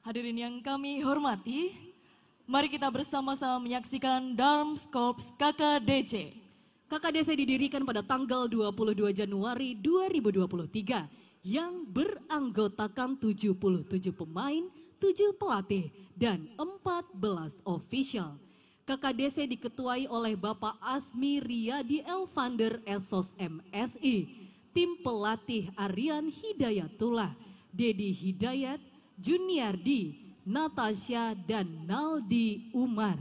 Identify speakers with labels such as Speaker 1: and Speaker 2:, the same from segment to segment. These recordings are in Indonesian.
Speaker 1: Hadirin yang kami hormati, mari kita bersama-sama menyaksikan Dance Corps KKDC.
Speaker 2: KKDC didirikan pada tanggal 22 Januari 2023 yang beranggotakan 77 pemain, 7 pelatih, dan 14 official. KKDC diketuai oleh Bapak Asmi Riyadi Elvander Esos MSI, tim pelatih Aryan Hidayatullah, Dedi Hidayat, Juniardi, Natasha, dan Naldi Umar.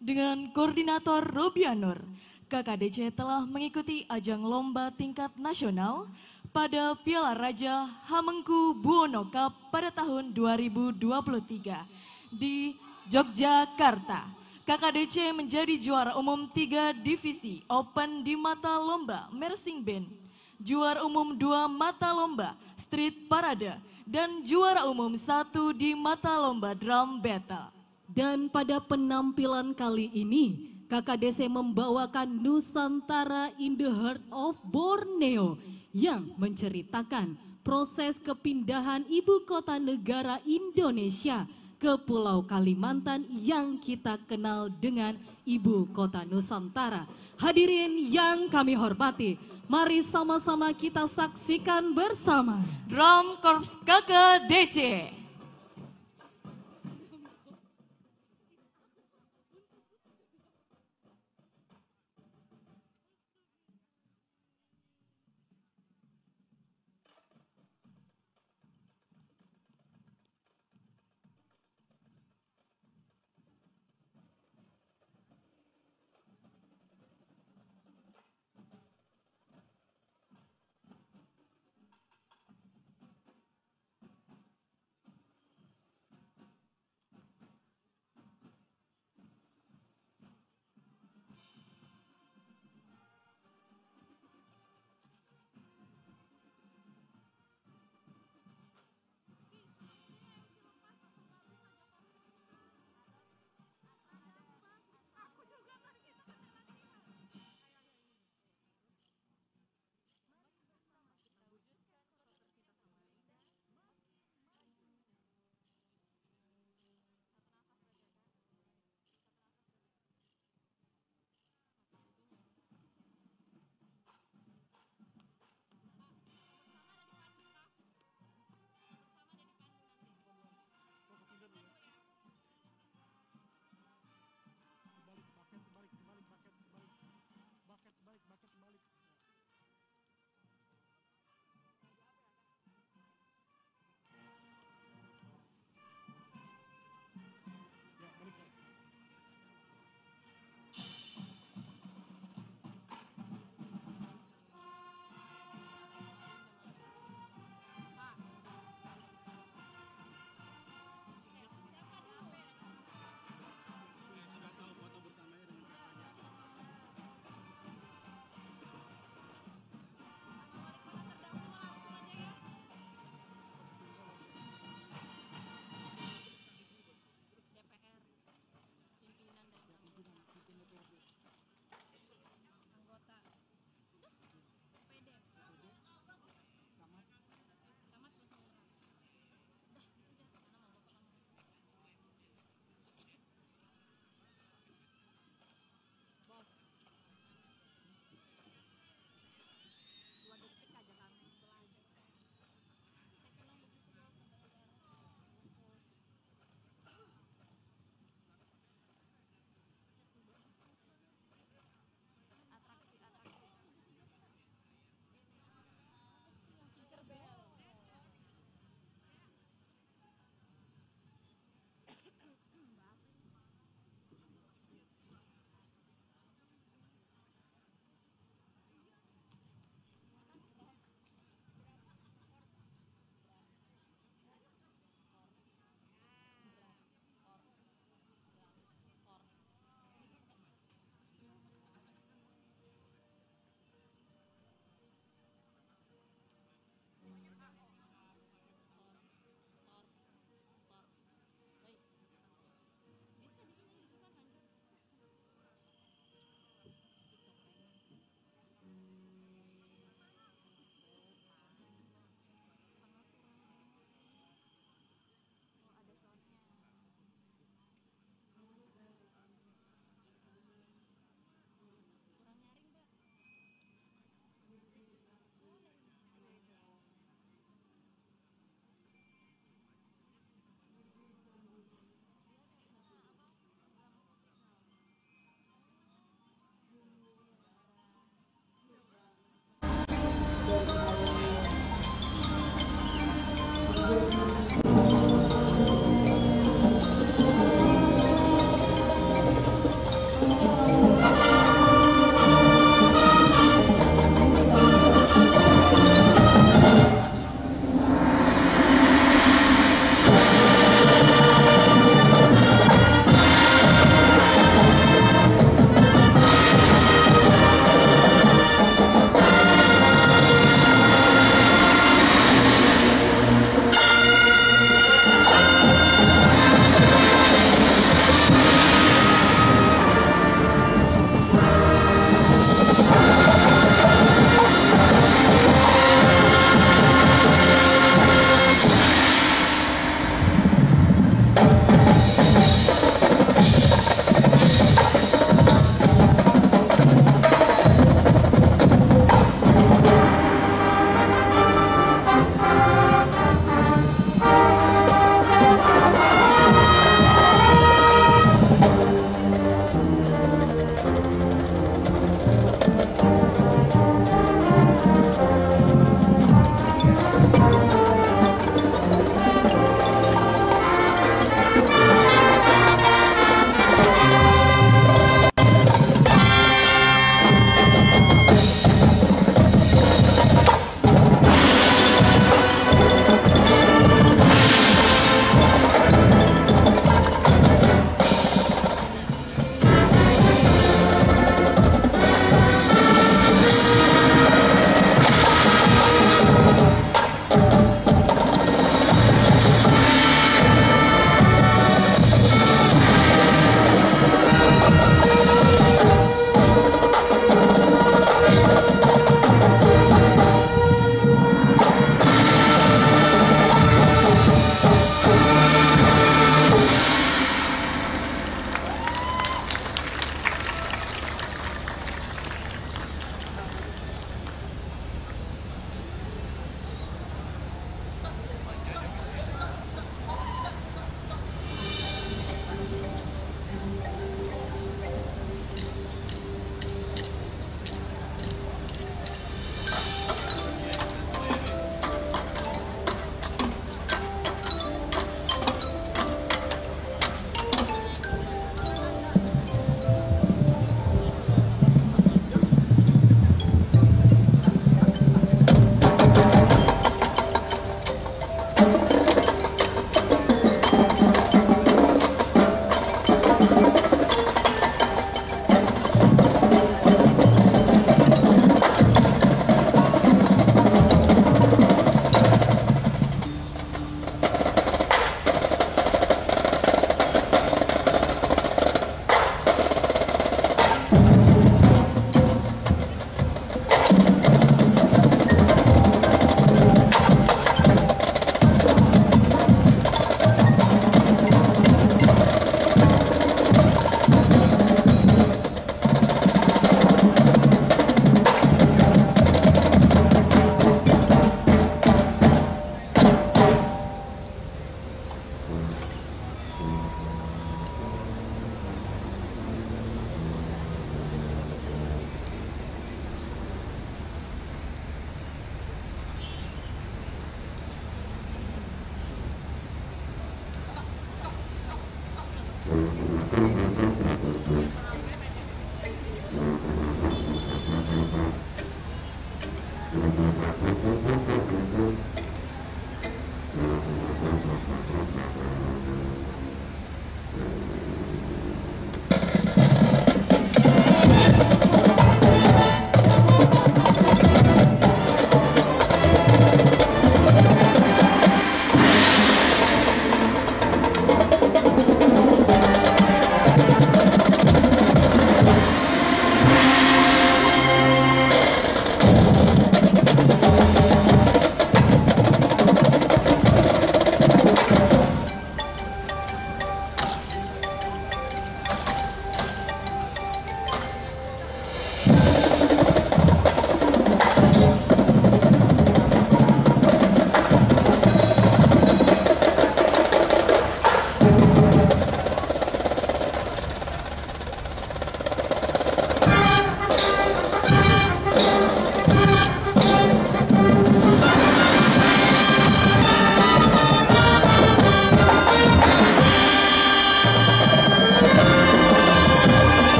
Speaker 1: Dengan koordinator Robianur, KKDC telah mengikuti ajang lomba tingkat nasional pada Piala Raja Hamengku Buwono Cup pada tahun 2023 di Yogyakarta. KKDC menjadi juara umum 3 divisi Open di mata lomba Marching Band, juara umum 2 mata lomba Street Parade, dan juara umum 1 di mata lomba Drum Battle.
Speaker 2: Dan pada penampilan kali ini, KKDC membawakan Nusantara in the Heart of Borneo yang menceritakan proses kepindahan ibu kota negara Indonesia ke Pulau Kalimantan yang kita kenal dengan Ibu Kota Nusantara. Hadirin yang kami hormati, mari sama-sama kita saksikan bersama
Speaker 1: Drum Corps KKDC.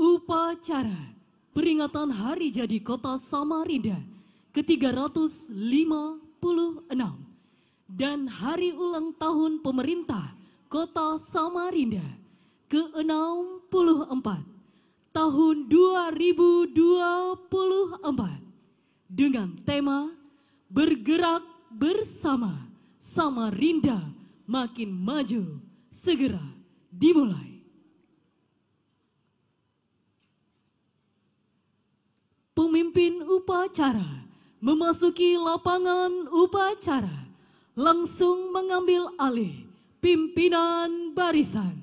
Speaker 2: Upacara peringatan Hari Jadi Kota Samarinda ke-356 dan Hari Ulang Tahun Pemerintah Kota Samarinda ke-64 tahun 2024 dengan tema Bergerak Bersama Samarinda Makin Maju segera dimulai. Pemimpin upacara memasuki lapangan upacara, langsung mengambil alih pimpinan barisan.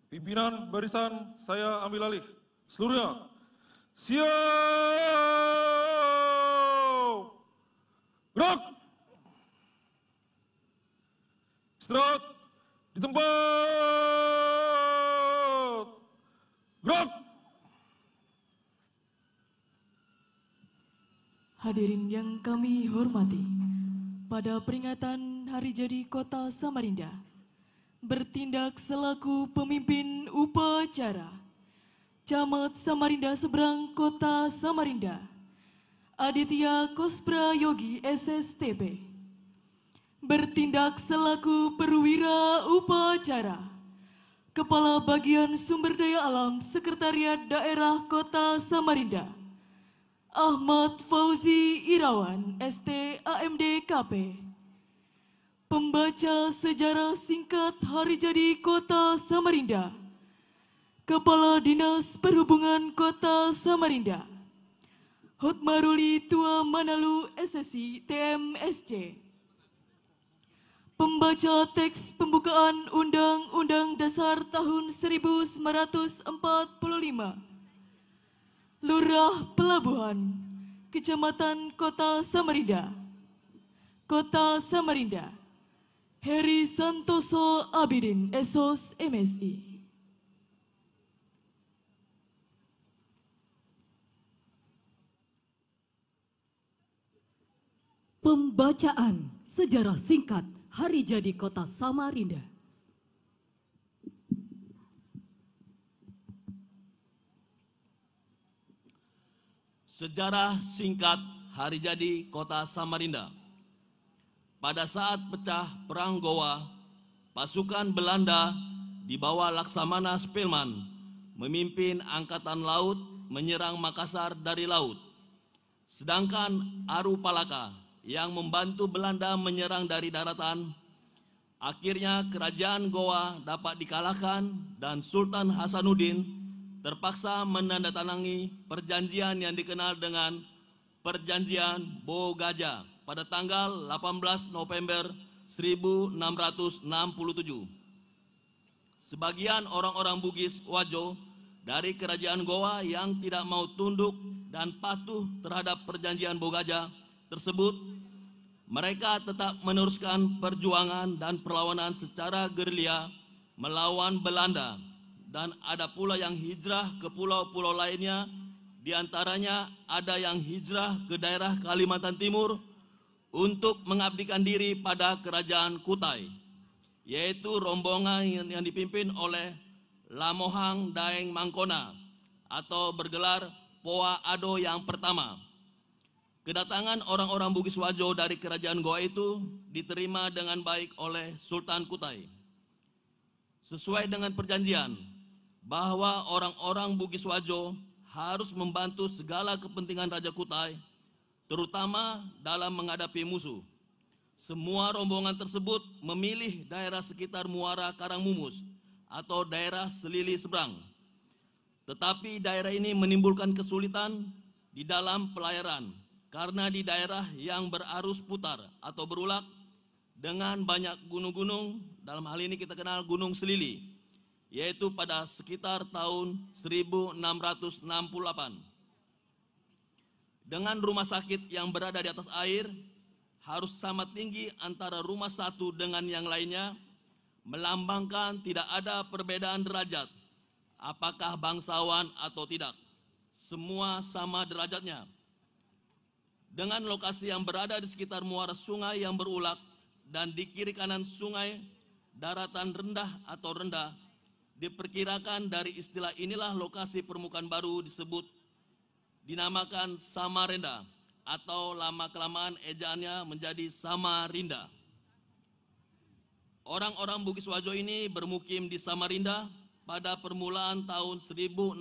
Speaker 3: Pimpinan barisan saya ambil alih. Seluruhnya siap. Gerak. Istirahat di tempat. Gerak.
Speaker 1: Hadirin yang kami hormati, pada peringatan Hari Jadi Kota Samarinda, bertindak selaku pemimpin upacara Camat Samarinda Seberang Kota Samarinda, Aditya Kospra Yogi SSTP. Bertindak selaku perwira upacara Kepala Bagian Sumber Daya Alam Sekretariat Daerah Kota Samarinda, Ahmad Fauzi Irawan ST AMD KP. Pembaca sejarah singkat Hari Jadi Kota Samarinda, Kepala Dinas Perhubungan Kota Samarinda, Hotmaruli Tua Manalu SSI TMSC. Pembaca teks pembukaan Undang-Undang Dasar tahun 1945, Lurah Pelabuhan, Kecamatan Kota Samarinda, Kota Samarinda, Heri Santoso Abidin, SOS MSI.
Speaker 2: Pembacaan sejarah singkat Hari Jadi Kota Samarinda.
Speaker 4: Sejarah singkat Hari Jadi Kota Samarinda. pada saat pecah Perang Gowa, pasukan Belanda di bawah Laksamana Spelman memimpin Angkatan Laut menyerang Makassar dari laut. Sedangkan Aru Palaka yang membantu Belanda menyerang dari daratan. Akhirnya kerajaan Gowa dapat dikalahkan dan Sultan Hasanuddin terpaksa menandatangani perjanjian yang dikenal dengan Perjanjian Bogaja pada tanggal 18 November 1667. Sebagian orang-orang Bugis Wajo dari kerajaan Gowa yang tidak mau tunduk dan patuh terhadap perjanjian Bogaja tersebut, mereka tetap meneruskan perjuangan dan perlawanan secara gerilya melawan Belanda, dan ada pula yang hijrah ke pulau-pulau lainnya. Di antaranya ada yang hijrah ke daerah Kalimantan Timur untuk mengabdikan diri pada kerajaan Kutai, yaitu rombongan yang dipimpin oleh Lamohang Daeng Mangkona atau bergelar Poa Ado yang pertama. Kedatangan orang-orang Bugis Wajo dari kerajaan Goa itu diterima dengan baik oleh Sultan Kutai. Sesuai dengan perjanjian bahwa orang-orang Bugis Wajo harus membantu segala kepentingan Raja Kutai, terutama dalam menghadapi musuh. Semua rombongan tersebut memilih daerah sekitar Muara Karangmumus atau daerah Selili Seberang. Tetapi daerah ini menimbulkan kesulitan di dalam pelayaran karena di daerah yang berarus putar atau berulak dengan banyak gunung-gunung, dalam hal ini kita kenal Gunung Selili, yaitu pada sekitar tahun 1668. Dengan rumah sakit yang berada di atas air harus sama tinggi antara rumah satu dengan yang lainnya, melambangkan tidak ada perbedaan derajat, apakah bangsawan atau tidak, semua sama derajatnya. Dengan lokasi yang berada di sekitar muara sungai yang berulak dan di kiri kanan sungai daratan rendah atau rendah, diperkirakan dari istilah inilah lokasi permukaan baru dinamakan Samarinda atau lama-kelamaan ejaannya menjadi Samarinda. Orang-orang Bugis Wajo ini bermukim di Samarinda pada permulaan tahun 1668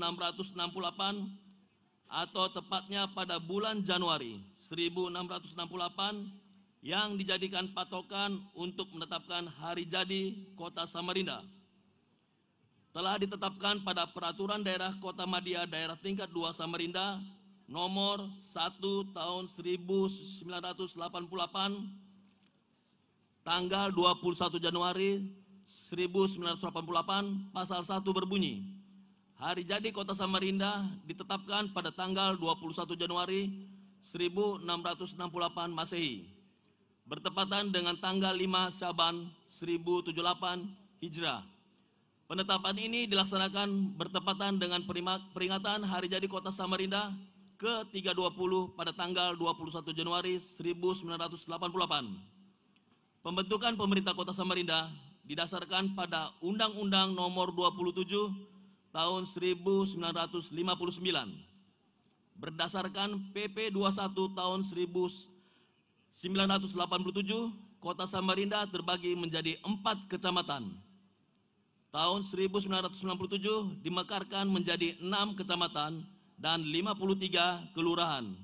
Speaker 4: atau tepatnya pada bulan Januari 1668 yang dijadikan patokan untuk menetapkan hari jadi kota Samarinda. Telah ditetapkan pada Peraturan Daerah Kota Madia Daerah Tingkat 2 Samarinda nomor 1 tahun 1988 tanggal 21 Januari 1988 pasal 1 berbunyi, hari jadi kota Samarinda ditetapkan pada tanggal 21 Januari 1668 Masehi, bertepatan dengan tanggal 5 Syaban 1078 Hijrah. Penetapan ini dilaksanakan bertepatan dengan peringatan hari jadi kota Samarinda ke-320 pada tanggal 21 Januari 1988. Pembentukan pemerintah kota Samarinda didasarkan pada Undang-Undang nomor 27 tahun 1959. Berdasarkan PP 21 tahun 1987, kota Samarinda terbagi menjadi 4 kecamatan. Tahun 1997 dimekarkan menjadi 6 kecamatan dan 53 kelurahan.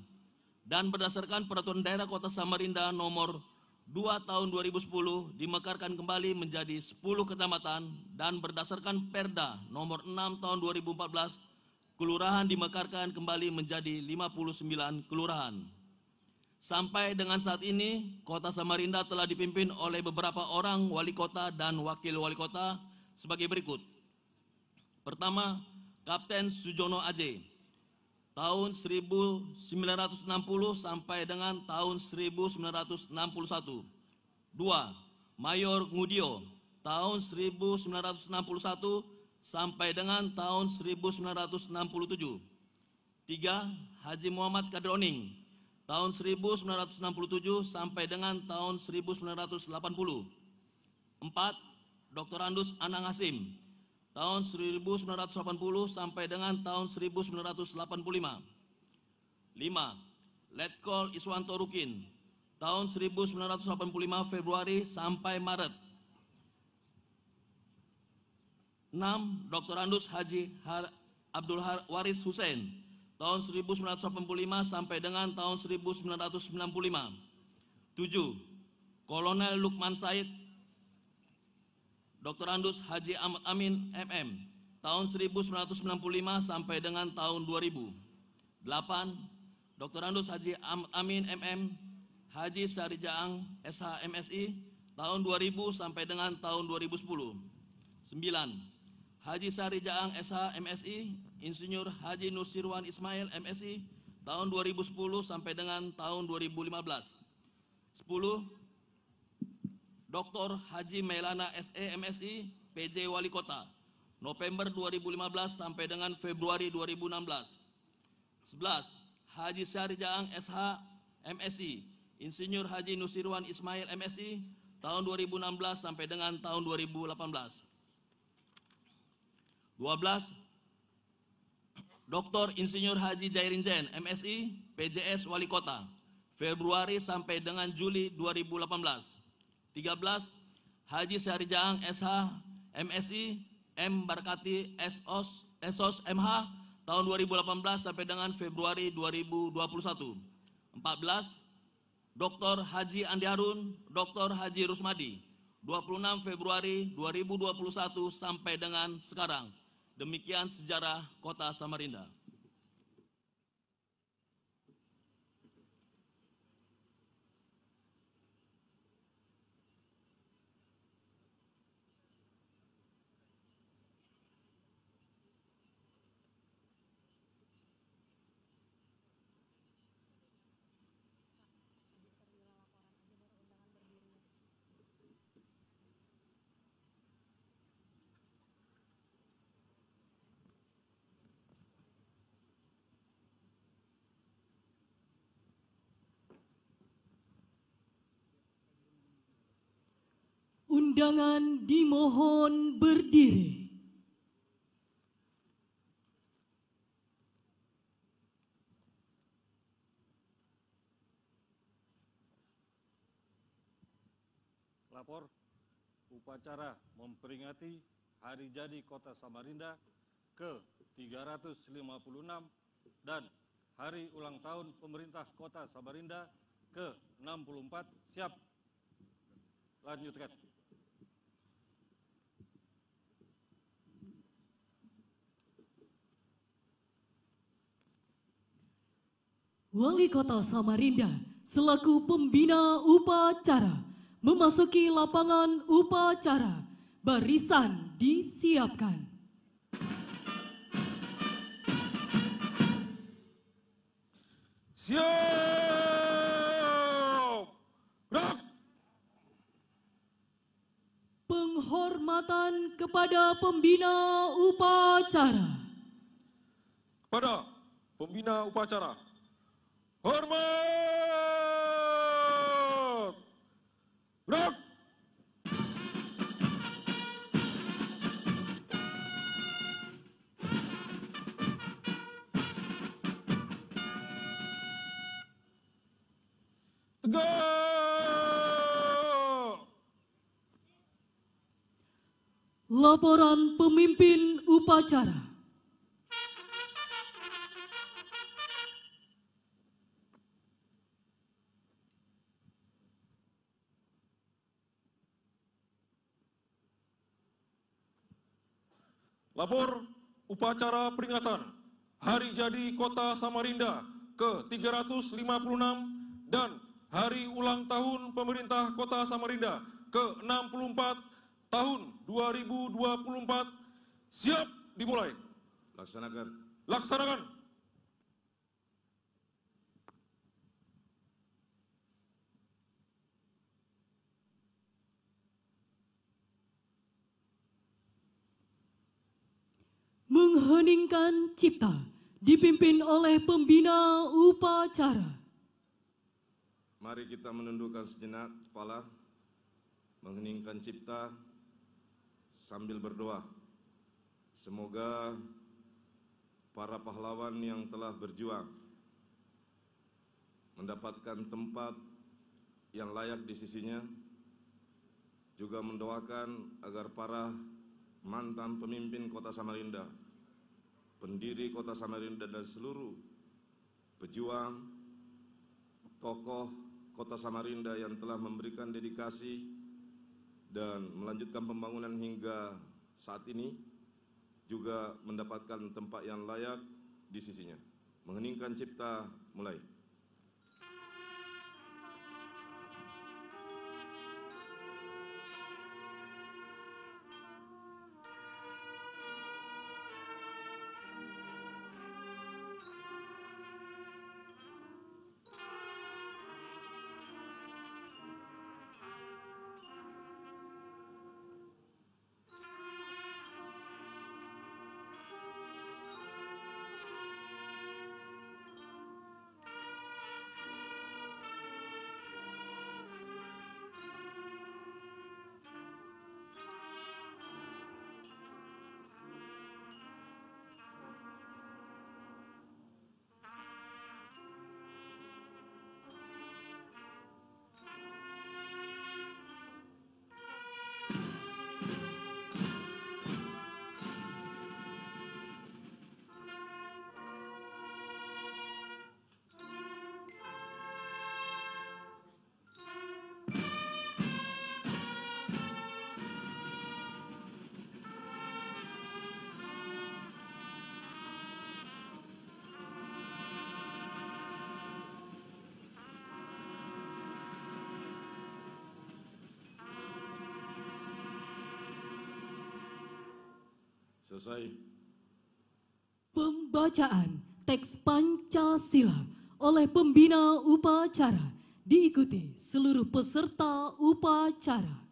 Speaker 4: Dan berdasarkan Peraturan Daerah Kota Samarinda nomor 2 tahun 2010 dimekarkan kembali menjadi 10 kecamatan, dan berdasarkan Perda nomor 6 tahun 2014 kelurahan dimekarkan kembali menjadi 59 kelurahan. Sampai dengan saat ini, Kota Samarinda telah dipimpin oleh beberapa orang wali kota dan wakil wali kota sebagai berikut. Pertama, Kapten Sujono Aje, tahun 1960 sampai dengan tahun 1961. Dua, Mayor Ngudio, tahun 1961 sampai dengan tahun 1967. Tiga, Haji Muhammad Kadroning, tahun 1967 sampai dengan tahun 1980. Empat, Dr. Andus Anang Hasim, tahun 1980 sampai dengan tahun 1985. 5. Letkol Iswanto Rukin, tahun 1985 Februari sampai Maret. 6. Dr. Andus Haji Abdul Waris Hussein tahun 1985 sampai dengan tahun 1995. 7. Kolonel Lukman Said Dr. Andus Haji Amin MM tahun 1995 sampai dengan tahun 2000. 8. Dr. Andus Haji Amin MM Haji Syari Jaang SH MSI tahun 2000 sampai dengan tahun 2010. 9. Haji Syari Jaang SH MSI Insinyur Haji Nusirwan Ismail MSI tahun 2010 sampai dengan tahun 2015. 10. Dr. Haji Mailana SE MSI PJ Wali Kota November 2015 sampai dengan Februari 2016. 11. Haji Syari Jaang SH MSI Insinyur Haji Nusirwan Ismail MSI tahun 2016 sampai dengan tahun 2018. 12. Dr. Insinyur Haji Jairin Jain MSI PJS Wali Kota Februari sampai dengan Juli 2018. 13. Haji Syari Jaang SH MSI M Barkati SOS MH tahun 2018 sampai dengan Februari 2021. 14. Dr. Haji Andi Harun, Dr. Haji Rusmadi 26 Februari 2021 sampai dengan sekarang. Demikian sejarah Kota Samarinda.
Speaker 2: Undangan dimohon berdiri.
Speaker 3: Lapor upacara memperingati Hari Jadi Kota Samarinda ke-356 dan Hari Ulang Tahun Pemerintah Kota Samarinda ke-64 siap. Lanjutkan.
Speaker 2: Wali Kota Samarinda selaku pembina upacara memasuki lapangan upacara. Barisan disiapkan.
Speaker 3: Siap! Gerak!
Speaker 2: Penghormatan kepada pembina upacara.
Speaker 3: Pada pembina upacara. Hormat! Gerak! Tegak!
Speaker 2: Laporan pemimpin upacara.
Speaker 3: Lapor upacara peringatan Hari Jadi Kota Samarinda ke-356 dan Hari Ulang Tahun Pemerintah Kota Samarinda ke-64 tahun 2024 siap dimulai.
Speaker 5: Laksanakan.
Speaker 3: Laksanakan.
Speaker 2: Mengheningkan cipta dipimpin oleh pembina upacara.
Speaker 5: Mari kita menundukkan sejenak kepala, mengheningkan cipta sambil berdoa. Semoga para pahlawan yang telah berjuang mendapatkan tempat yang layak di sisinya, juga mendoakan agar para mantan pemimpin Kota Samarinda, pendiri Kota Samarinda dan seluruh pejuang, tokoh Kota Samarinda yang telah memberikan dedikasi dan melanjutkan pembangunan hingga saat ini juga mendapatkan tempat yang layak di sisinya. Mengheningkan cipta, mulai. Selesai.
Speaker 2: Pembacaan teks Pancasila oleh pembina upacara diikuti seluruh peserta upacara.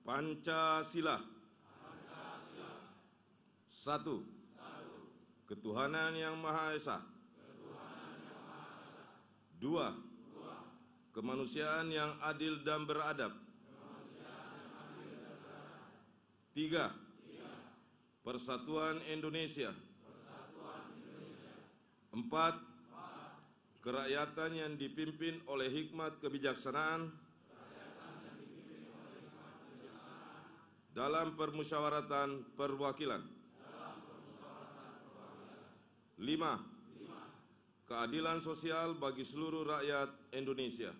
Speaker 5: Pancasila. Satu. Ketuhanan Yang Maha Esa. Dua. Kemanusiaan yang adil dan beradab. Tiga. Persatuan Indonesia. Empat. Kerakyatan yang dipimpin oleh hikmat kebijaksanaan dalam permusyawaratan perwakilan. 5. Keadilan sosial bagi seluruh rakyat Indonesia.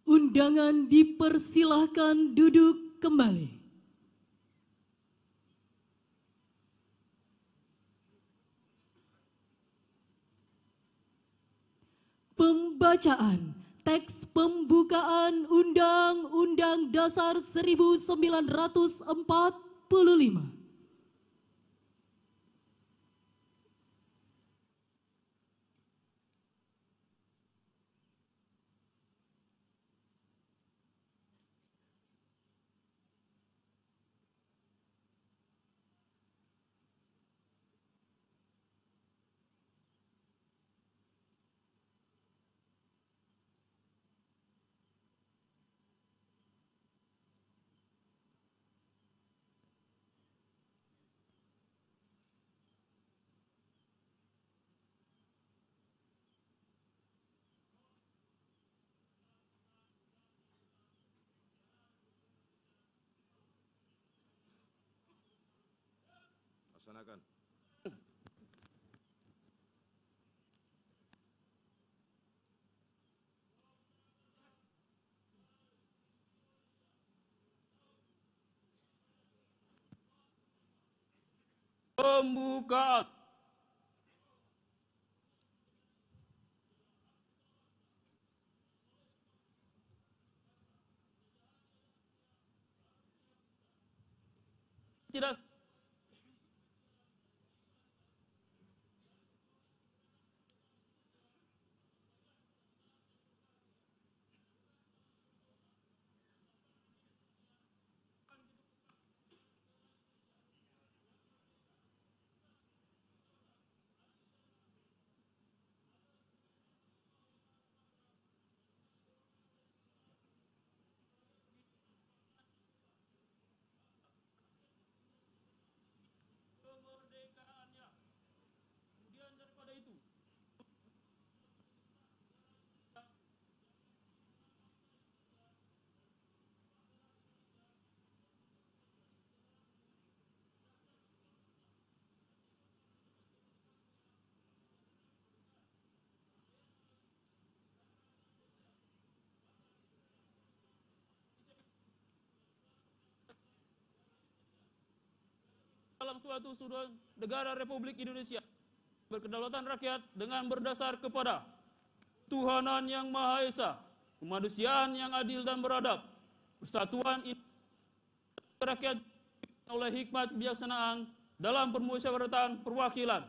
Speaker 2: Undangan dipersilahkan duduk kembali. Pembacaan teks pembukaan Undang-Undang Dasar 1945.
Speaker 5: Laksanakan.
Speaker 6: Pembukaan. Tidak. dalam suatu sudut negara Republik Indonesia berkedaulatan rakyat dengan berdasar kepada Tuhanan yang Maha Esa, kemanusiaan yang adil dan beradab, persatuan rakyat oleh hikmat kebijaksanaan dalam permusyawaratan perwakilan,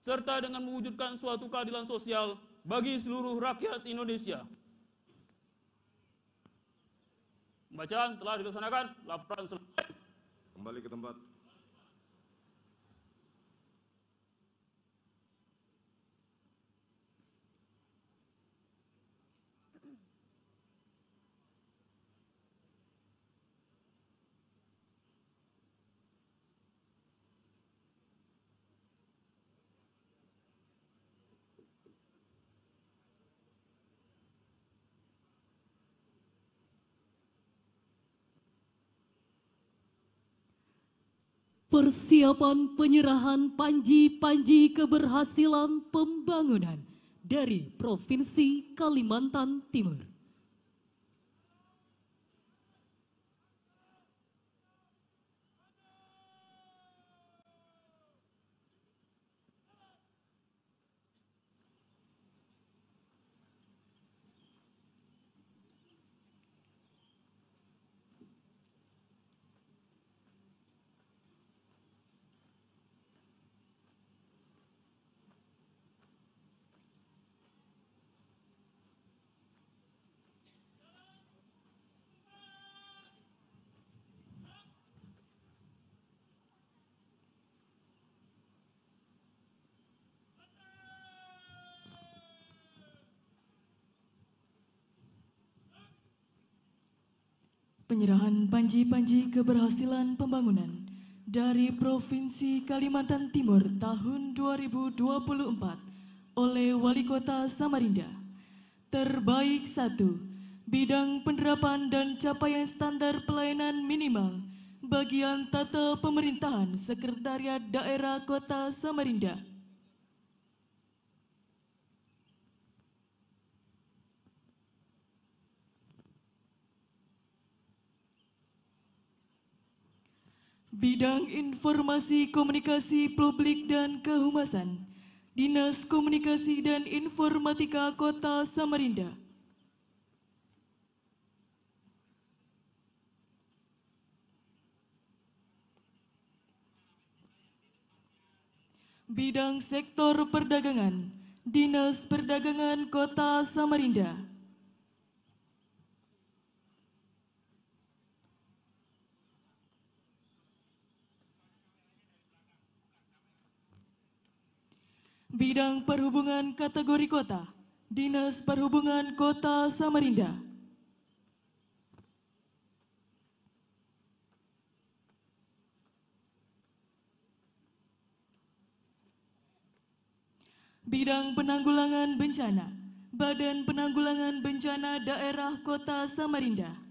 Speaker 6: serta dengan mewujudkan suatu keadilan sosial bagi seluruh rakyat Indonesia. Pembacaan telah dilaksanakan, laporan selesai.
Speaker 5: Kembali ke tempat.
Speaker 2: Persiapan penyerahan panji-panji keberhasilan pembangunan dari Provinsi Kalimantan Timur.
Speaker 1: Penyerahan panji-panji keberhasilan pembangunan dari Provinsi Kalimantan Timur tahun 2024 oleh Wali Kota Samarinda. Terbaik 1, bidang penerapan dan capaian standar pelayanan minimal bagian tata pemerintahan Sekretariat Daerah Kota Samarinda. Bidang Informasi Komunikasi Publik dan Kehumasan, Dinas Komunikasi dan Informatika Kota Samarinda. Bidang Sektor Perdagangan, Dinas Perdagangan Kota Samarinda. Bidang Perhubungan Kategori Kota, Dinas Perhubungan Kota Samarinda. Bidang Penanggulangan Bencana, Badan Penanggulangan Bencana Daerah Kota Samarinda.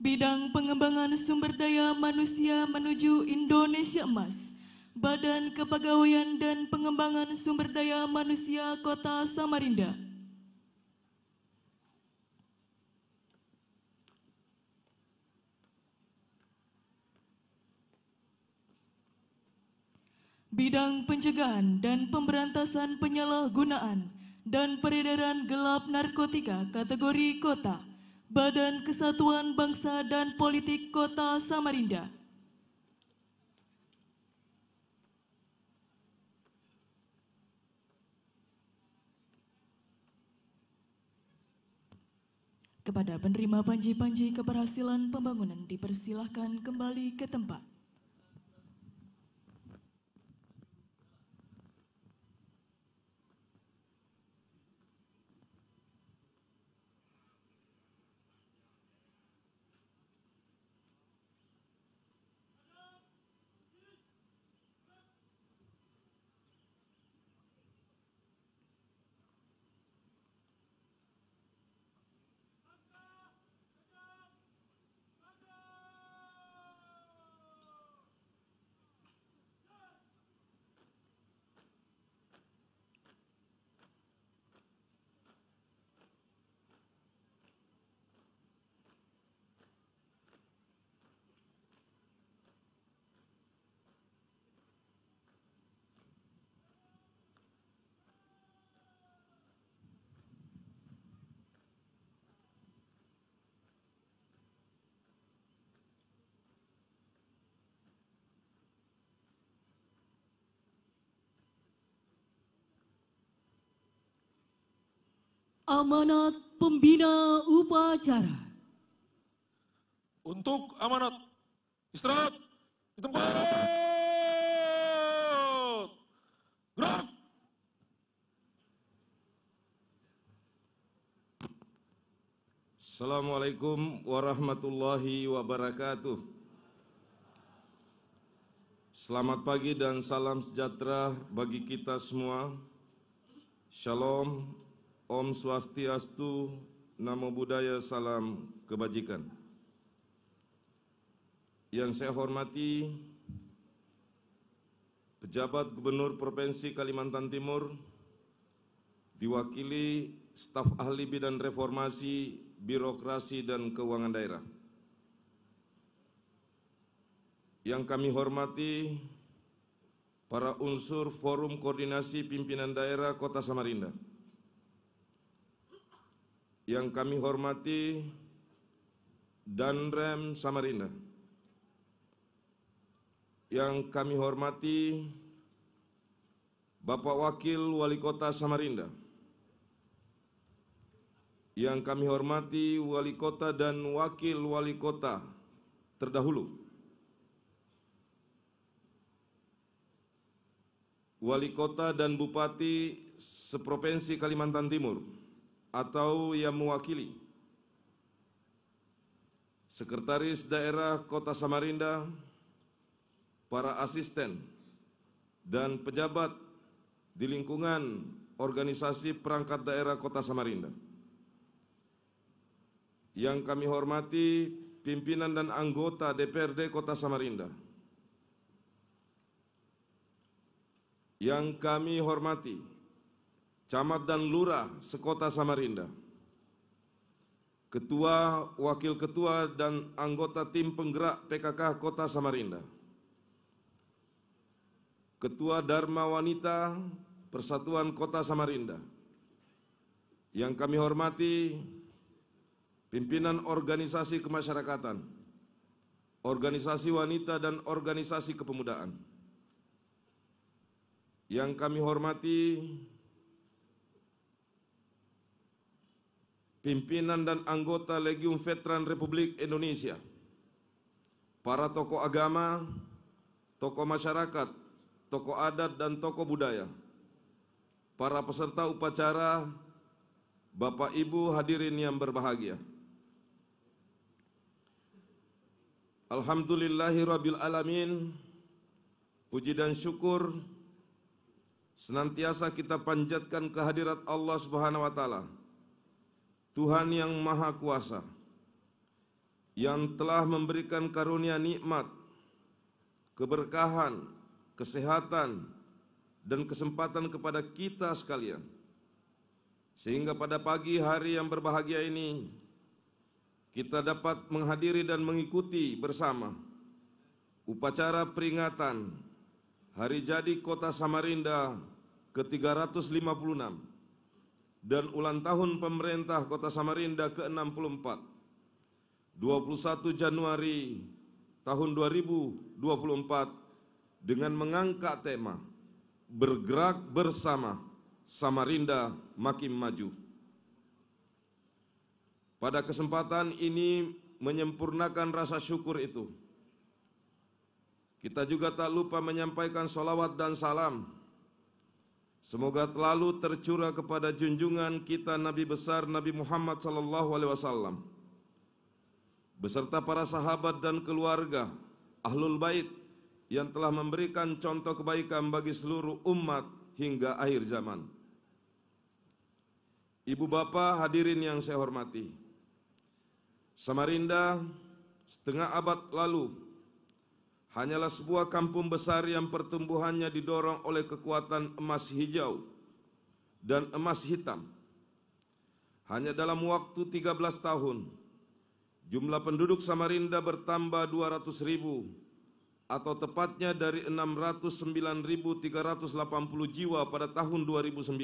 Speaker 1: Bidang Pengembangan Sumber Daya Manusia menuju Indonesia Emas, Badan Kepegawaian dan Pengembangan Sumber Daya Manusia Kota Samarinda. Bidang Pencegahan dan Pemberantasan Penyalahgunaan dan Peredaran Gelap Narkotika kategori Kota, Badan Kesatuan Bangsa dan Politik Kota Samarinda. Kepada penerima panji-panji keberhasilan pembangunan dipersilahkan kembali ke tempat.
Speaker 2: Amanat pembina upacara.
Speaker 3: Untuk amanat, istirahat di tempat. Gerak.
Speaker 5: Assalamualaikum warahmatullahi wabarakatuh. Selamat pagi dan salam sejahtera bagi kita semua. Shalom, Om Swastiastu, Namo Buddhaya, salam kebajikan. Yang saya hormati Pejabat Gubernur Provinsi Kalimantan Timur, diwakili staf ahli bidang reformasi, birokrasi dan keuangan daerah. Yang kami hormati para unsur Forum Koordinasi Pimpinan Daerah Kota Samarinda. Yang kami hormati Danrem Samarinda. Yang kami hormati Bapak Wakil Wali Kota Samarinda. Yang kami hormati Wali Kota dan Wakil Wali Kota terdahulu. Wali Kota dan Bupati seprovinsi Kalimantan Timur atau yang mewakili. Sekretaris Daerah Kota Samarinda, para asisten dan pejabat di lingkungan organisasi perangkat daerah Kota Samarinda. Yang kami hormati pimpinan dan anggota DPRD Kota Samarinda. Yang kami hormati camat dan lurah sekota Samarinda, ketua, wakil ketua dan anggota tim penggerak PKK Kota Samarinda, Ketua Dharma Wanita Persatuan Kota Samarinda. Yang kami hormati pimpinan organisasi kemasyarakatan, organisasi wanita dan organisasi kepemudaan. Yang kami hormati pimpinan dan anggota Legiun Veteran Republik Indonesia, para tokoh agama, tokoh masyarakat, tokoh adat dan tokoh budaya, para peserta upacara, Bapak Ibu hadirin yang berbahagia. Alhamdulillahirabbil alamin. Puji dan syukur senantiasa kita panjatkan kehadirat Allah Subhanahu wa taala, Tuhan yang Maha Kuasa, yang telah memberikan karunia nikmat, keberkahan, kesehatan, dan kesempatan kepada kita sekalian. Sehingga pada pagi hari yang berbahagia ini, kita dapat menghadiri dan mengikuti bersama upacara peringatan Hari Jadi Kota Samarinda ke-356 dan ulang tahun pemerintah Kota Samarinda ke-64, 21 Januari tahun 2024 dengan mengangkat tema Bergerak Bersama Samarinda Makin Maju. Pada kesempatan ini menyempurnakan rasa syukur itu, kita juga tak lupa menyampaikan sholawat dan salam. Semoga selalu tercurah kepada junjungan kita Nabi besar Nabi Muhammad SAW, beserta para sahabat dan keluarga, Ahlul Bait, yang telah memberikan contoh kebaikan bagi seluruh umat hingga akhir zaman. Ibu bapak hadirin yang saya hormati, Samarinda setengah abad lalu hanyalah sebuah kampung besar yang pertumbuhannya didorong oleh kekuatan emas hijau dan emas hitam. Hanya dalam waktu 13 tahun, jumlah penduduk Samarinda bertambah 200.000, atau tepatnya dari 609.380 jiwa pada tahun 2009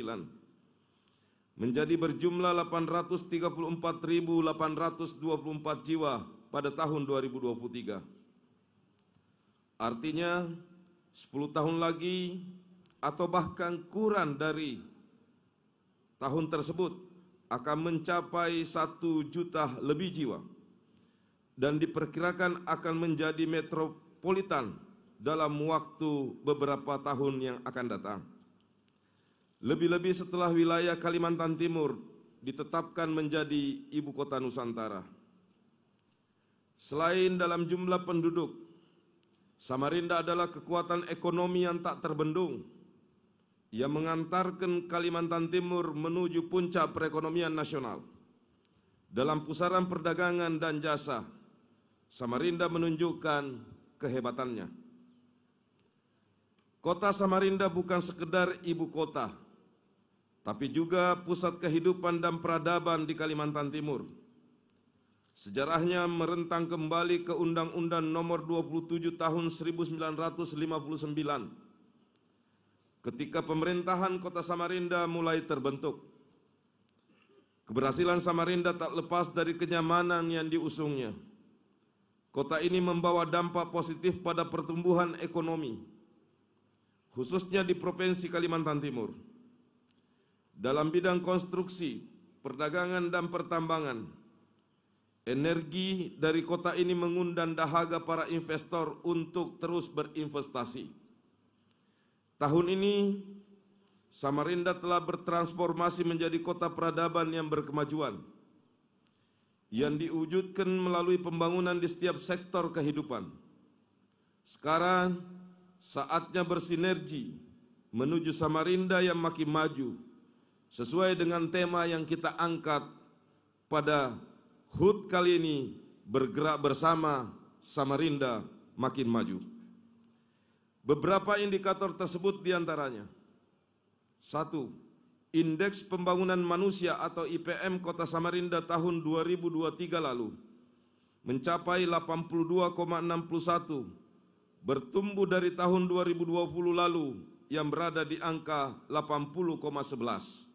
Speaker 5: menjadi berjumlah 834.824 jiwa pada tahun 2023. Artinya 10 tahun lagi atau bahkan kurang dari tahun tersebut, akan mencapai 1 juta lebih jiwa dan diperkirakan akan menjadi metropolitan dalam waktu beberapa tahun yang akan datang. Lebih-lebih setelah wilayah Kalimantan Timur ditetapkan menjadi ibu kota Nusantara. Selain dalam jumlah penduduk, Samarinda adalah kekuatan ekonomi yang tak terbendung yang mengantarkan Kalimantan Timur menuju puncak perekonomian nasional. Dalam pusaran perdagangan dan jasa, Samarinda menunjukkan kehebatannya. Kota Samarinda bukan sekedar ibu kota, tapi juga pusat kehidupan dan peradaban di Kalimantan Timur. Sejarahnya merentang kembali ke Undang-Undang Nomor 27 Tahun 1959, ketika pemerintahan Kota Samarinda mulai terbentuk. Keberhasilan Samarinda tak lepas dari kenyamanan yang diusungnya. Kota ini membawa dampak positif pada pertumbuhan ekonomi, khususnya di Provinsi Kalimantan Timur. Dalam bidang konstruksi, perdagangan dan pertambangan, energi dari kota ini mengundang dahaga para investor untuk terus berinvestasi. Tahun ini, Samarinda telah bertransformasi menjadi kota peradaban yang berkemajuan, yang diwujudkan melalui pembangunan di setiap sektor kehidupan. Sekarang, saatnya bersinergi menuju Samarinda yang makin maju, sesuai dengan tema yang kita angkat pada HUT kali ini, bergerak bersama Samarinda makin maju. Beberapa indikator tersebut diantaranya: 1. Indeks Pembangunan Manusia atau IPM Kota Samarinda tahun 2023 lalu mencapai 82,61, bertumbuh dari tahun 2020 lalu yang berada di angka 80,11.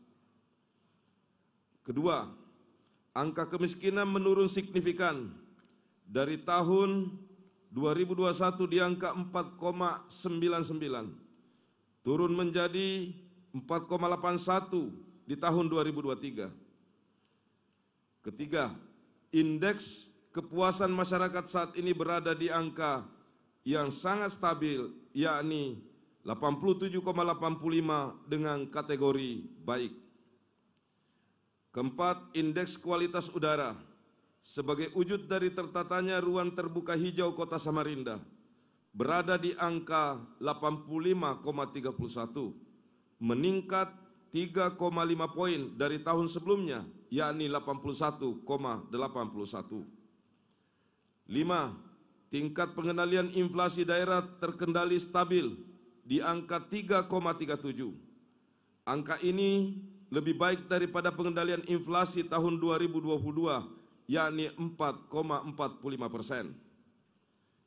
Speaker 5: Kedua, angka kemiskinan menurun signifikan dari tahun 2021 di angka 4,99, turun menjadi 4,81 di tahun 2023. Ketiga, indeks kepuasan masyarakat saat ini berada di angka yang sangat stabil, yakni 87,85 dengan kategori baik. Keempat, indeks kualitas udara sebagai wujud dari tertatanya ruang terbuka hijau Kota Samarinda berada di angka 85,31, meningkat 3,5 poin dari tahun sebelumnya, yakni 81,81. 5. Tingkat pengendalian inflasi daerah terkendali stabil di angka 3,37. Angka ini lebih baik daripada pengendalian inflasi tahun 2022, yakni 4,45%.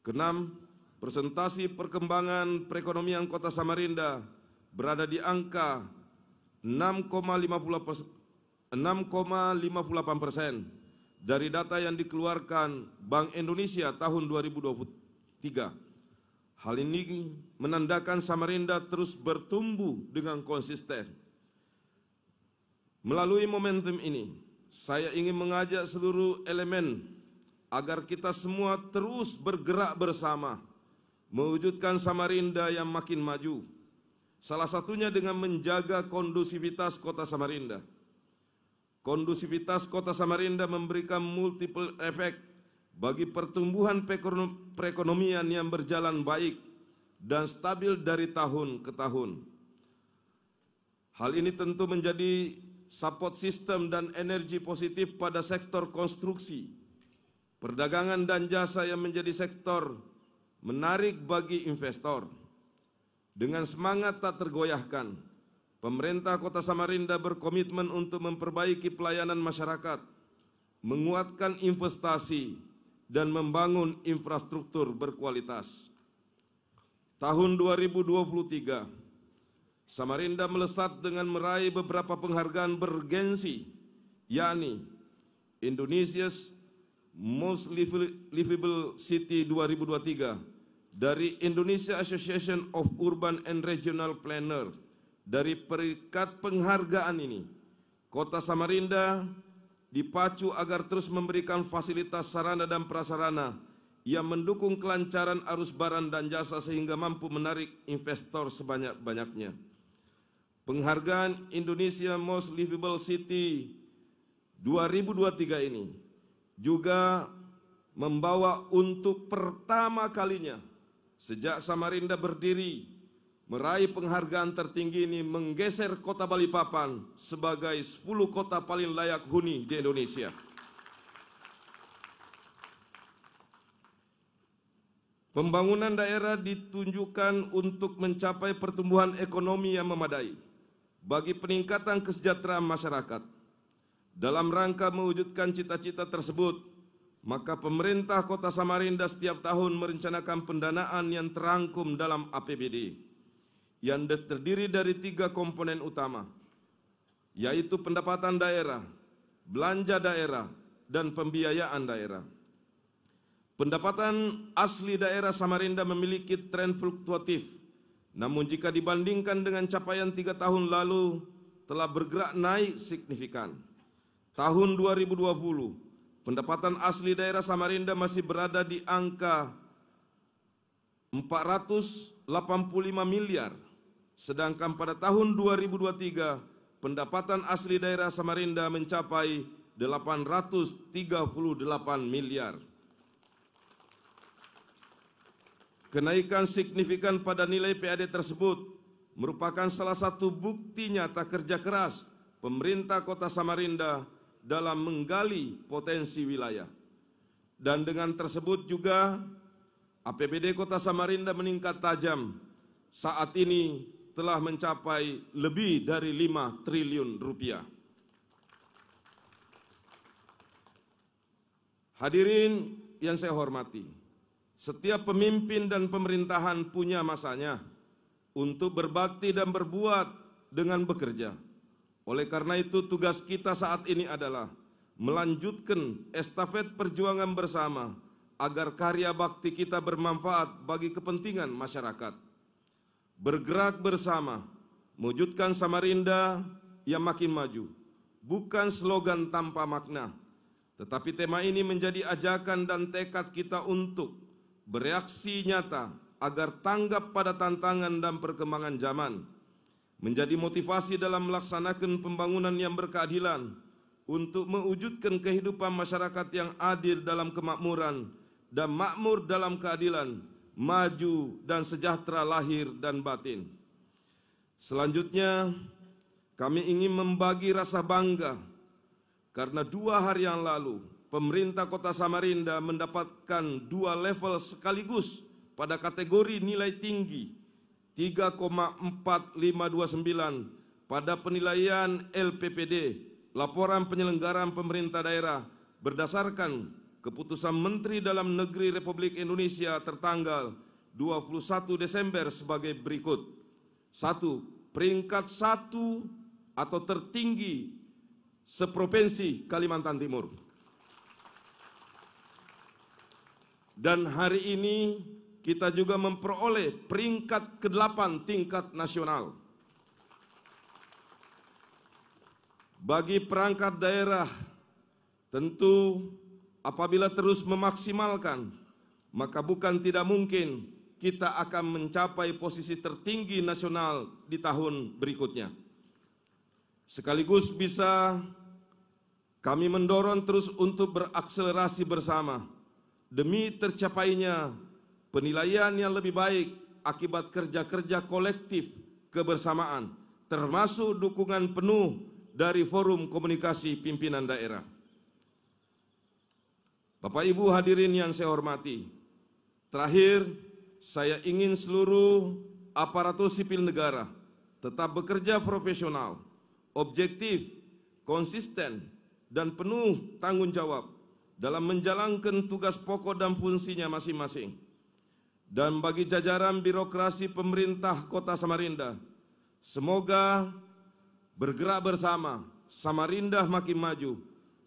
Speaker 5: Keenam, presentasi perkembangan perekonomian Kota Samarinda berada di angka 6,58% dari data yang dikeluarkan Bank Indonesia tahun 2023. Hal ini menandakan Samarinda terus bertumbuh dengan konsisten. Melalui momentum ini, saya ingin mengajak seluruh elemen agar kita semua terus bergerak bersama, mewujudkan Samarinda yang makin maju. Salah satunya dengan menjaga kondusivitas Kota Samarinda. Kondusivitas Kota Samarinda memberikan multiple efek bagi pertumbuhan perekonomian yang berjalan baik dan stabil dari tahun ke tahun. Hal ini tentu menjadi support system dan energi positif pada sektor konstruksi, perdagangan dan jasa yang menjadi sektor menarik bagi investor. Dengan semangat tak tergoyahkan, pemerintah Kota Samarinda berkomitmen untuk memperbaiki pelayanan masyarakat, menguatkan investasi, dan membangun infrastruktur berkualitas. Tahun 2023, Samarinda melesat dengan meraih beberapa penghargaan bergensi, yakni Indonesia's Most Livable City 2023 dari Indonesia Association of Urban and Regional Planner. Dari peringkat penghargaan ini, Kota Samarinda dipacu agar terus memberikan fasilitas sarana dan prasarana yang mendukung kelancaran arus barang dan jasa sehingga mampu menarik investor sebanyak-banyaknya. Penghargaan Indonesia Most Livable City 2023 ini juga membawa untuk pertama kalinya sejak Samarinda berdiri meraih penghargaan tertinggi ini, menggeser kota Balikpapan sebagai 10 kota paling layak huni di Indonesia. Pembangunan daerah ditunjukkan untuk mencapai pertumbuhan ekonomi yang memadai bagi peningkatan kesejahteraan masyarakat. Dalam rangka mewujudkan cita-cita tersebut, maka pemerintah Kota Samarinda setiap tahun merencanakan pendanaan yang terangkum dalam APBD yang terdiri dari 3 komponen utama, yaitu pendapatan daerah, belanja daerah, dan pembiayaan daerah. Pendapatan asli daerah Samarinda memiliki tren fluktuatif, namun jika dibandingkan dengan capaian 3 tahun lalu telah bergerak naik signifikan. Tahun 2020, pendapatan asli daerah Samarinda masih berada di angka 485 miliar, sedangkan pada tahun 2023 pendapatan asli daerah Samarinda mencapai 838 miliar. Kenaikan signifikan pada nilai PAD tersebut merupakan salah satu bukti nyata kerja keras pemerintah Kota Samarinda dalam menggali potensi wilayah. Dan dengan tersebut juga APBD Kota Samarinda meningkat tajam. Saat ini telah mencapai lebih dari 5 triliun rupiah. Hadirin yang saya hormati, setiap pemimpin dan pemerintahan punya masanya untuk berbakti dan berbuat dengan bekerja. Oleh karena itu tugas kita saat ini adalah melanjutkan estafet perjuangan bersama agar karya bakti kita bermanfaat bagi kepentingan masyarakat. Bergerak bersama, mewujudkan Samarinda yang makin maju, bukan slogan tanpa makna, tetapi tema ini menjadi ajakan dan tekad kita untuk bereaksi nyata agar tanggap pada tantangan dan perkembangan zaman, menjadi motivasi dalam melaksanakan pembangunan yang berkeadilan untuk mewujudkan kehidupan masyarakat yang adil dalam kemakmuran dan makmur dalam keadilan, maju dan sejahtera lahir dan batin. Selanjutnya, kami ingin membagi rasa bangga karena 2 hari yang lalu pemerintah Kota Samarinda mendapatkan 2 level sekaligus pada kategori nilai tinggi 3,4529 pada penilaian LPPD, Laporan Penyelenggaraan Pemerintah Daerah, berdasarkan Keputusan Menteri Dalam Negeri Republik Indonesia tertanggal 21 Desember sebagai berikut. 1. Peringkat 1 atau tertinggi seprovinsi Kalimantan Timur. Dan hari ini kita juga memperoleh peringkat ke-8 tingkat nasional. Bagi perangkat daerah, tentu apabila terus memaksimalkan, maka bukan tidak mungkin kita akan mencapai posisi tertinggi nasional di tahun berikutnya. Sekaligus bisa kami mendorong terus untuk berakselerasi bersama demi tercapainya penilaian yang lebih baik akibat kerja-kerja kolektif kebersamaan, termasuk dukungan penuh dari Forum Komunikasi Pimpinan Daerah. Bapak Ibu hadirin yang saya hormati, terakhir saya ingin seluruh aparatur sipil negara tetap bekerja profesional, objektif, konsisten, dan penuh tanggung jawab dalam menjalankan tugas pokok dan fungsinya masing-masing. Dan bagi jajaran birokrasi pemerintah Kota Samarinda, semoga bergerak bersama, Samarinda makin maju,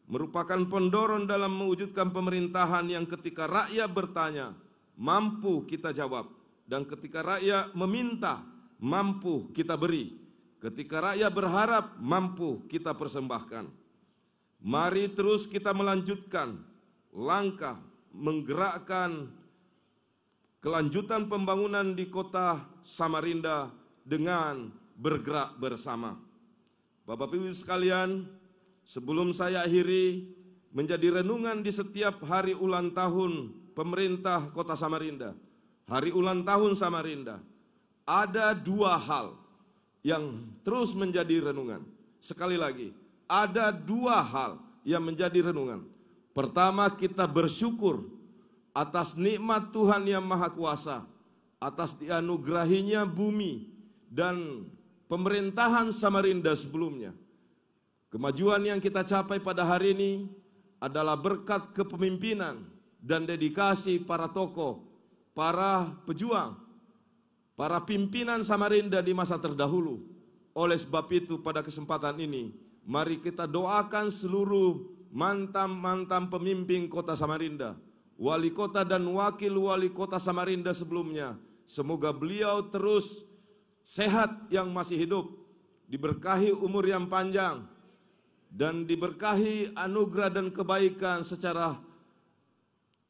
Speaker 5: merupakan pendorong dalam mewujudkan pemerintahan yang ketika rakyat bertanya, mampu kita jawab, dan ketika rakyat meminta, mampu kita beri. ketika rakyat berharap mampu kita persembahkan. Mari terus kita melanjutkan langkah menggerakkan kelanjutan pembangunan di kota Samarinda dengan bergerak bersama. Bapak Ibu sekalian, sebelum saya akhiri menjadi renungan di setiap hari ulang tahun pemerintah kota Samarinda, hari ulang tahun Samarinda, ada dua hal yang terus menjadi renungan. Sekali lagi, ada dua hal yang menjadi renungan. Pertama, kita bersyukur atas nikmat Tuhan yang Maha Kuasa, atas dianugerahinya bumi dan pemerintahan Samarinda sebelumnya. Kemajuan yang kita capai pada hari ini adalah berkat kepemimpinan dan dedikasi para tokoh, para pejuang, para pimpinan Samarinda di masa terdahulu. Oleh sebab itu pada kesempatan ini, mari kita doakan seluruh mantan pemimpin kota Samarinda, wali kota dan wakil wali kota Samarinda sebelumnya. Semoga beliau terus sehat yang masih hidup, diberkahi umur yang panjang, dan diberkahi anugerah dan kebaikan secara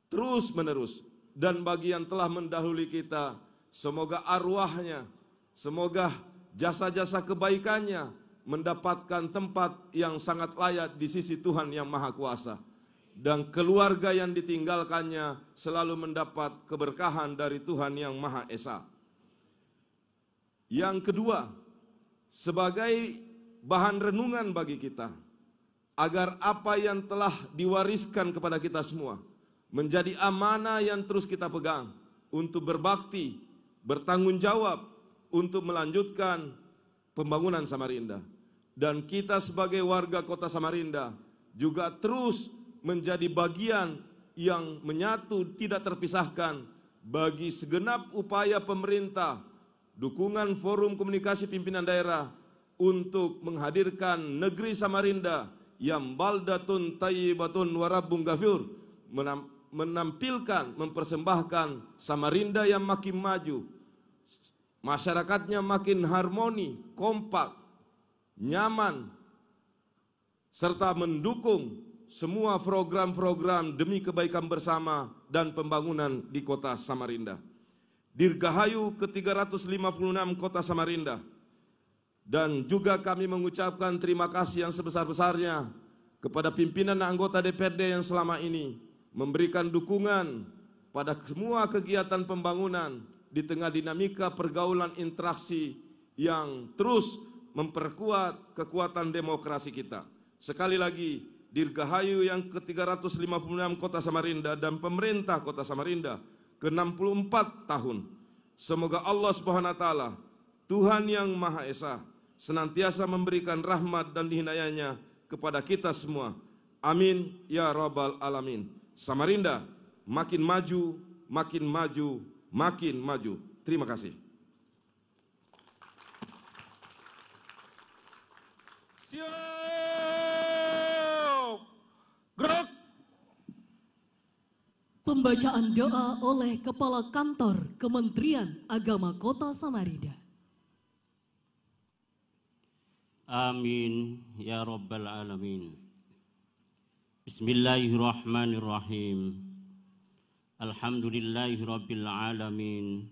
Speaker 5: terus menerus. Dan bagi yang telah mendahului kita, semoga arwahnya, semoga jasa-jasa kebaikannya mendapatkan tempat yang sangat layak di sisi Tuhan yang Maha Kuasa. Dan keluarga yang ditinggalkannya selalu mendapat keberkahan dari Tuhan yang Maha Esa. Yang kedua, sebagai bahan renungan bagi kita, agar apa yang telah diwariskan kepada kita semua menjadi amanah yang terus kita pegang untuk berbakti, bertanggung jawab untuk melanjutkan pembangunan Samarinda. Dan kita sebagai warga kota Samarinda juga terus menjadi bagian yang menyatu tidak terpisahkan bagi segenap upaya pemerintah, dukungan Forum Komunikasi Pimpinan Daerah untuk menghadirkan negeri Samarinda yang baldatun tayyibatun warabbun ghafur, menampilkan, mempersembahkan Samarinda yang makin maju, masyarakatnya makin harmoni, kompak, nyaman, serta mendukung semua program-program demi kebaikan bersama dan pembangunan di kota Samarinda. Dirgahayu ke-356 kota Samarinda. Dan juga kami mengucapkan terima kasih yang sebesar-besarnya kepada pimpinan anggota DPRD yang selama ini memberikan dukungan pada semua kegiatan pembangunan di tengah dinamika pergaulan interaksi yang terus memperkuat kekuatan demokrasi kita. Sekali lagi, Dirgahayu yang ke-356 kota Samarinda dan pemerintah kota Samarinda ke-64 tahun. Semoga Allah Subhanahu wa taala, Tuhan yang Maha Esa, senantiasa memberikan rahmat dan hinayahnya kepada kita semua. Amin ya rabbal alamin. Samarinda makin maju, makin maju, makin maju. Terima kasih.
Speaker 3: Siap! Gerak!
Speaker 2: Pembacaan doa oleh Kepala Kantor Kementerian Agama Kota Samarinda.
Speaker 7: Amin ya rabbal alamin. Bismillahirrahmanirrahim. Alhamdulillahi rabbil alamin.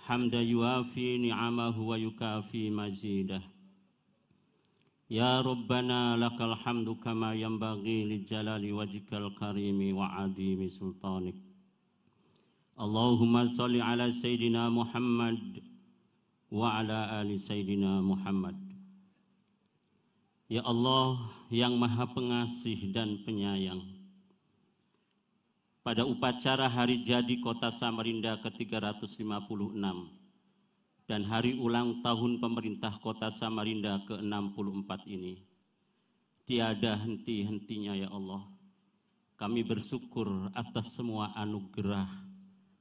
Speaker 7: Hamda yuafi ni'amahu wa yukafi mazidah. Ya Rabbana lakal hamdu kama yanbaghi li jalali wajhikal karimi wa adimi sultanik. Allahumma salli ala Sayyidina Muhammad wa ala ali Sayyidina Muhammad. Ya Allah yang Maha Pengasih dan Penyayang, pada upacara hari jadi Kota Samarinda ke-356 dan hari ulang tahun pemerintah Kota Samarinda ke-64 ini, tiada henti-hentinya ya Allah, kami bersyukur atas semua anugerah,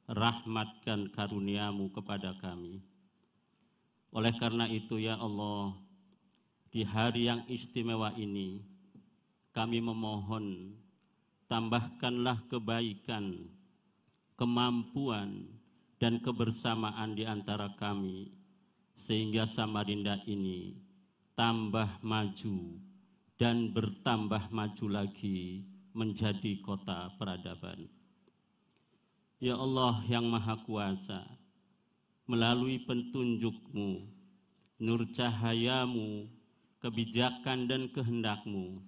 Speaker 7: rahmat dan karunia-Mu kepada kami. Oleh karena itu ya Allah, di hari yang istimewa ini, kami memohon, tambahkanlah kebaikan, kemampuan, dan kebersamaan di antara kami, sehingga Samarinda ini tambah maju dan bertambah maju lagi menjadi kota peradaban. Ya Allah yang Maha Kuasa, melalui petunjuk-Mu, nur cahayamu, kebijakan dan kehendak-Mu,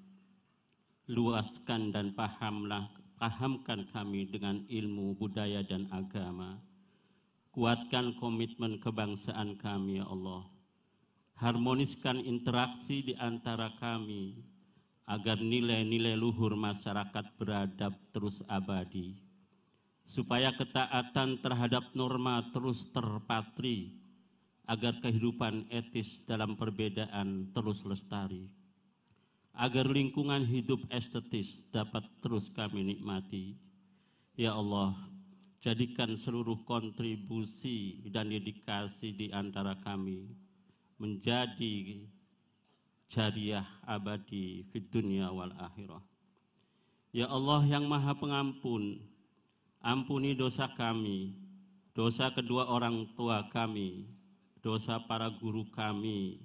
Speaker 7: luaskan dan pahamkan kami dengan ilmu, budaya dan agama. Kuatkan komitmen kebangsaan kami ya Allah. Harmoniskan interaksi di antara kami agar nilai-nilai luhur masyarakat beradab terus abadi. Supaya ketaatan terhadap norma terus terpatri, agar kehidupan etis dalam perbedaan terus lestari. Agar lingkungan hidup estetis dapat terus kami nikmati. Ya Allah, jadikan seluruh kontribusi dan dedikasi di antara kami menjadi jariah abadi fid dunya wal akhirah. Ya Allah yang Maha Pengampun, ampuni dosa kami, dosa kedua orang tua kami, dosa para guru kami,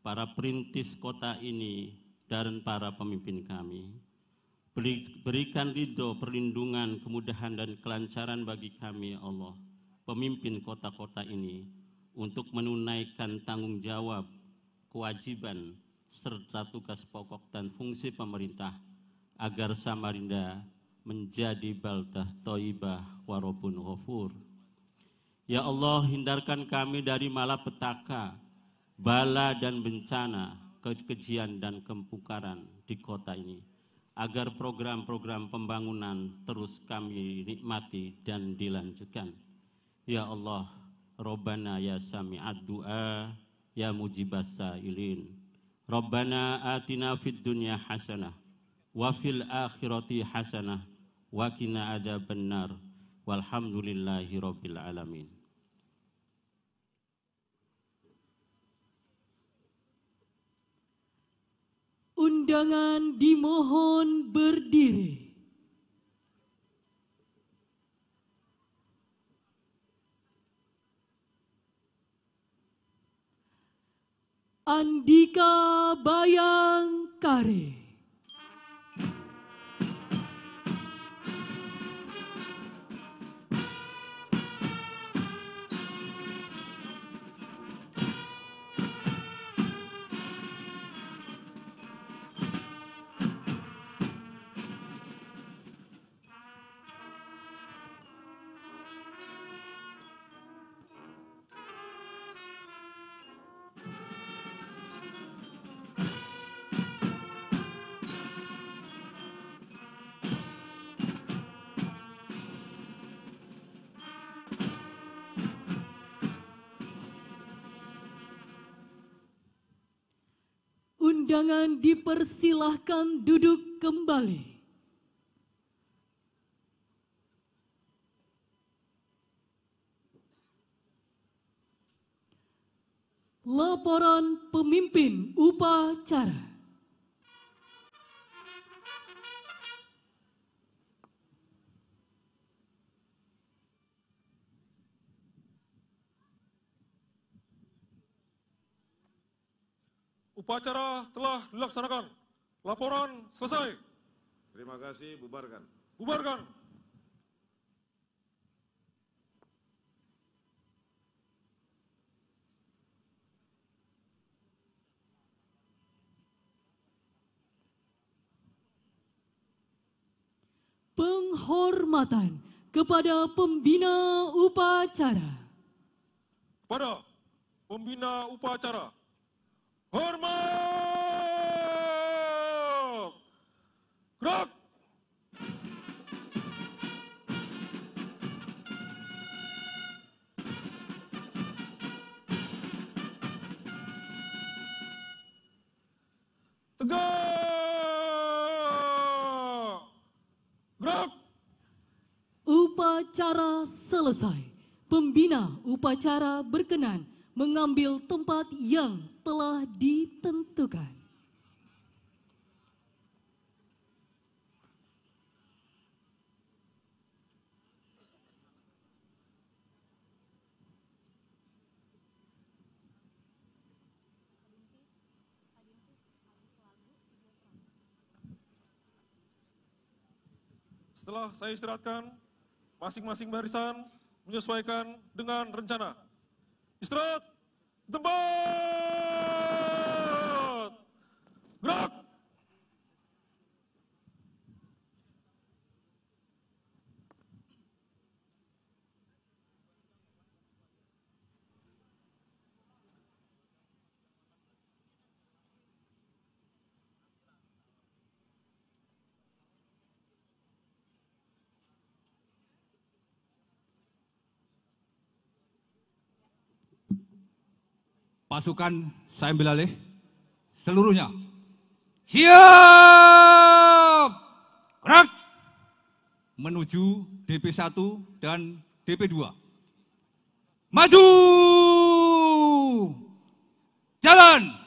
Speaker 7: para perintis kota ini, dan para pemimpin kami. Berikan ridho, perlindungan, kemudahan, dan kelancaran bagi kami, ya Allah, pemimpin kota-kota ini, untuk menunaikan tanggung jawab, kewajiban, serta tugas pokok dan fungsi pemerintah, agar Samarinda menjadi baldah thayyibah warabun ghafur. Ya Allah, hindarkan kami dari malapetaka, bala dan bencana, kekejian dan kemungkaran di kota ini, agar program-program pembangunan terus kami nikmati dan dilanjutkan. Ya Allah, Rabbana ya sami'ad du'a, ya mujibas sa'ilin. Rabbana atina fid dunya hasanah, wa fil akhirati hasanah, wa qina adzabannar. Walhamdulillahi rabbil alamin.
Speaker 2: Undangan dimohon berdiri. Andika Bayangkari. Undangan dipersilahkan duduk kembali. Laporan pemimpin upacara.
Speaker 3: Upacara telah dilaksanakan. Laporan selesai.
Speaker 5: Terima kasih, bubarkan.
Speaker 3: Bubarkan.
Speaker 2: Penghormatan kepada pembina upacara.
Speaker 3: Pada pembina upacara. Hormat! Gerak! Tegak! Gerak!
Speaker 2: Upacara selesai. Pembina upacara berkenan mengambil tempat yang telah ditentukan.
Speaker 3: Setelah saya istirahatkan, masing-masing barisan menyesuaikan dengan rencana. Istirahat, tempat, gerak.
Speaker 8: Pasukan saya ambil alih seluruhnya. Siap! Gerak! Menuju DP1 dan DP2. Maju! Jalan!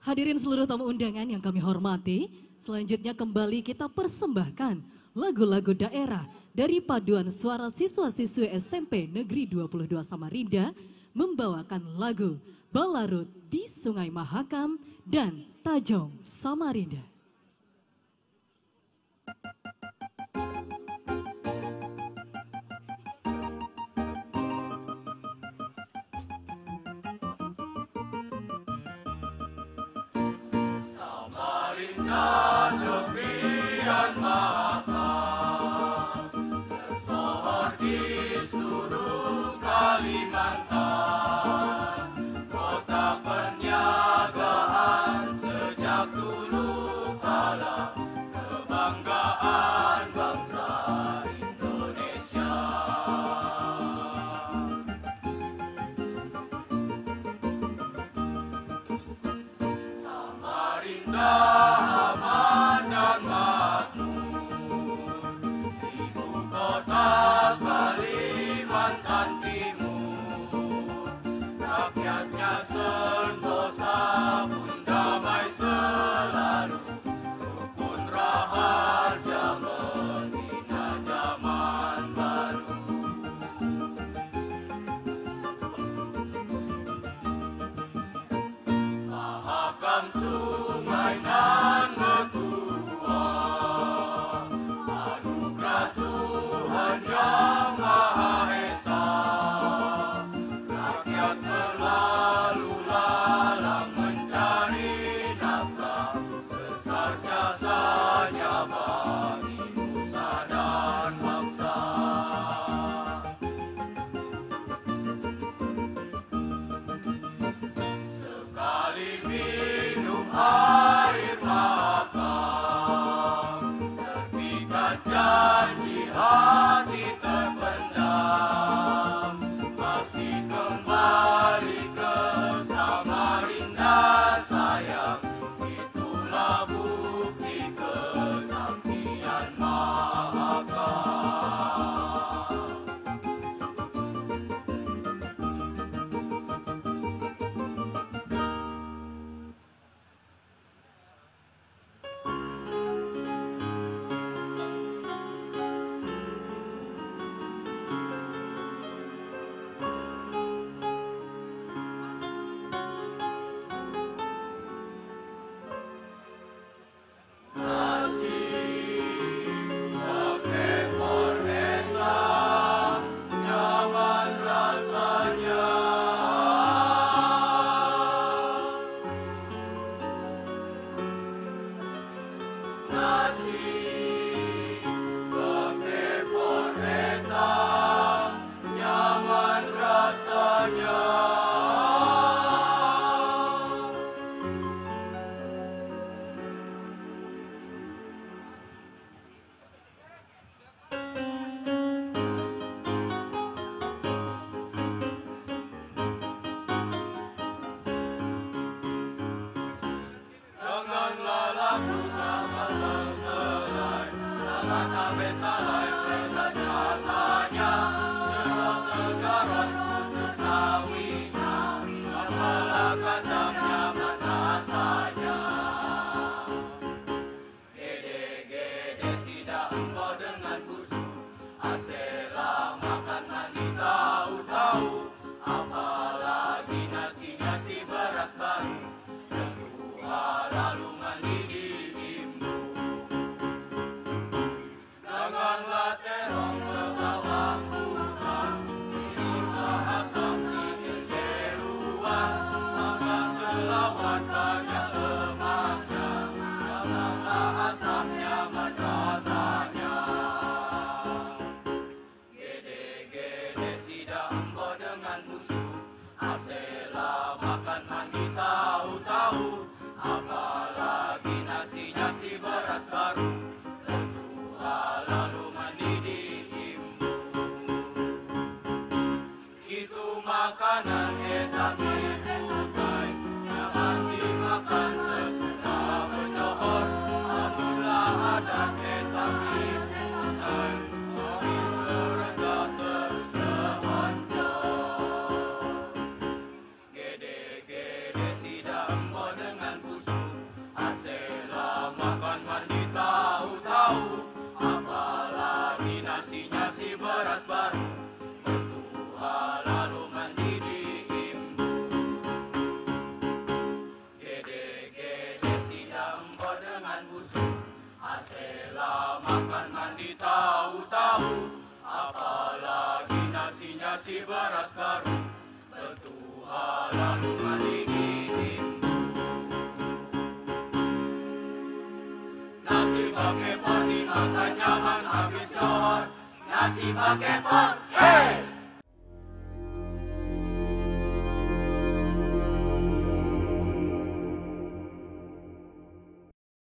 Speaker 2: Hadirin seluruh tamu undangan yang kami hormati, selanjutnya kembali kita persembahkan lagu-lagu daerah dari paduan suara siswa-siswi SMP Negeri 22 Samarinda membawakan lagu Balarut di Sungai Mahakam dan Tajong Samarinda.
Speaker 9: Sungai Nasi pakai pot, hey!